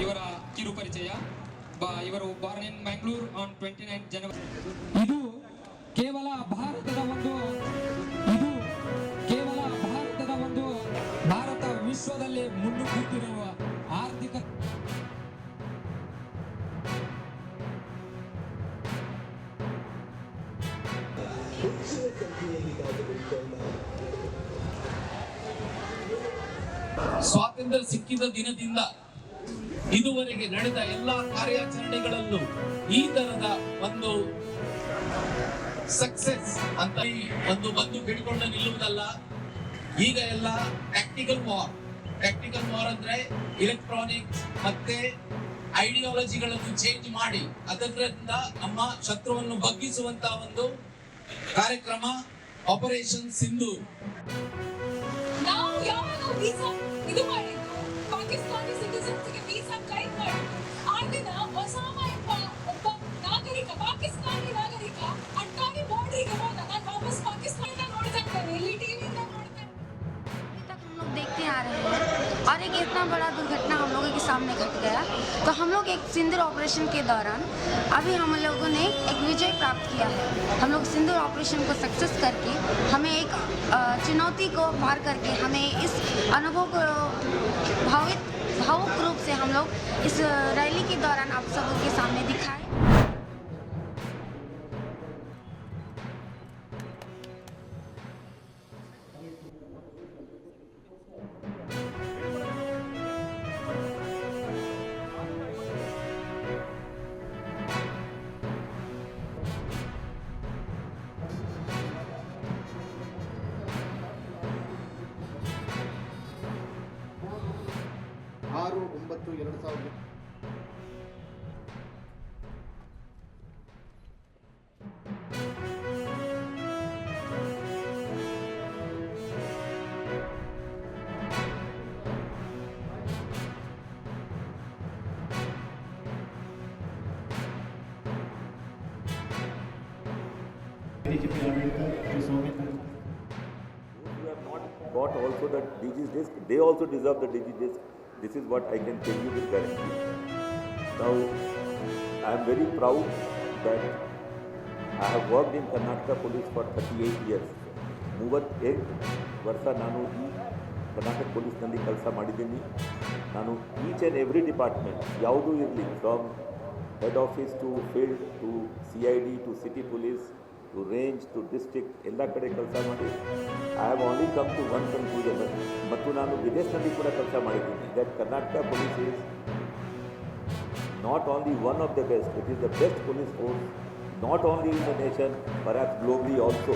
ಇವರ ಕಿರು ಪರಿಚಯ. ಇವರು ಬಾರ್ನ್ ಇನ್ ಮ್ಯಾಂಗ್ಳೂರ್ ಆನ್ 29 ಜನವರಿ. ಇದು ಕೇವಲ ಭಾರತದ ಒಂದು ಭಾರತ ವಿಶ್ವದಲ್ಲಿ ಮುನ್ನುಗ್ಗುತ್ತಿರುವ ಆರ್ಥಿಕ ಸ್ವಾತಂತ್ರ್ಯ ಸಿಕ್ಕಿದ ದಿನದಿಂದ ಇದುವರೆಗೆ ನಡೆದ ಎಲ್ಲಾ ಕಾರ್ಯಾಚರಣೆಗಳಲ್ಲೂ ಈ ತರದ ಒಂದು ಸಕ್ಸೆಸ್ ಅಂತ ಒಂದು ಬಂದು ಹಿಡ್ಕೊಂಡು ನಿಲ್ಲುವುದಲ್ಲ. ಈಗ ಎಲ್ಲ ಟ್ಯಾಕ್ಟಿಕಲ್ ವಾರ್ ಅಂದ್ರೆ ಎಲೆಕ್ಟ್ರಾನಿಕ್ಸ್ ಮತ್ತೆ ಐಡಿಯಾಲಜಿಗಳನ್ನು ಚೇಂಜ್ ಮಾಡಿ ಅದರಿಂದ ನಮ್ಮ ಶತ್ರುವನ್ನು ಬಗ್ಗಿಸುವಂತ ಒಂದು ಕಾರ್ಯಕ್ರಮ ಆಪರೇಷನ್ ಸಿಂಧೂರ್. ನಾವು ಯಾವಾಗ ವೀಸಾ ಇದು ಮಾಡಿದ್ದು ಪಾಕಿಸ್ತಾನಿ ಸಿಟಿಜನ್ಸ್ಗೆ ವೀಸಾ ಕೈ ಮಾಡಿ ಆಗಿನ ಅಸಾಮಯಿಕ ಒಬ್ಬ ನಾಗರಿಕ ಪಾಕಿಸ್ತಾನಿ ನಾಗರಿಕ ಅಟ್ಟಾಗಿ ಬಾರ್ಡರ್ಗೆ ಹೋದ. ನಾನು ವಾಪಸ್ ಪಾಕಿಸ್ತಾನದ ನೋಡ್ತಾ ಇದ್ದೇನೆ, ಇಲ್ಲಿ टीवी में ನೋಡ್ತಾ हम लोग देखते आ रहे हैं और एक इतना बड़ा दुर्घटना हम लोगों के सामने घट गया। तो हम लोग एक सिंदूर ऑपरेशन के दौरान अभी हम लोगों ने एक विजय प्राप्त किया है। हम लोग सिंदूर ऑपरेशन को सक्सेस करके हमें एक चुनौती को पार करके हमें इस अनुभव को भावुक रूप से हम लोग इस रैली के दौरान आप सबके सामने दिखाए। Those who have not got also the Digi's disc, they also deserve the Digi disc. This is what I can tell you with guarantee. Now, I am very proud that I have worked in Karnataka Police for 38 years. 38 ವರ್ಷ ನಾನು ಈ ಕರ್ನಾಟಕ ಪೊಲೀಸ್ನಲ್ಲಿ ಕೆಲಸ ಮಾಡಿದ್ದೀನಿ. ನಾನು each and every department ಯಾವುದೂ ಇರಲಿ, from head office to field to CID to city police to range to district ಎಲ್ಲ ಕಡೆ ಕೆಲಸ ಮಾಡಿ I have only come to one conclusion. ಮತ್ತು ನಾನು ವಿದೇಶದಲ್ಲಿ ಕೂಡ ಕೆಲಸ ಮಾಡಿದ್ದೀನಿ. That Karnataka police is not only one of the best, it is the best police force, not only in the nation, perhaps globally also.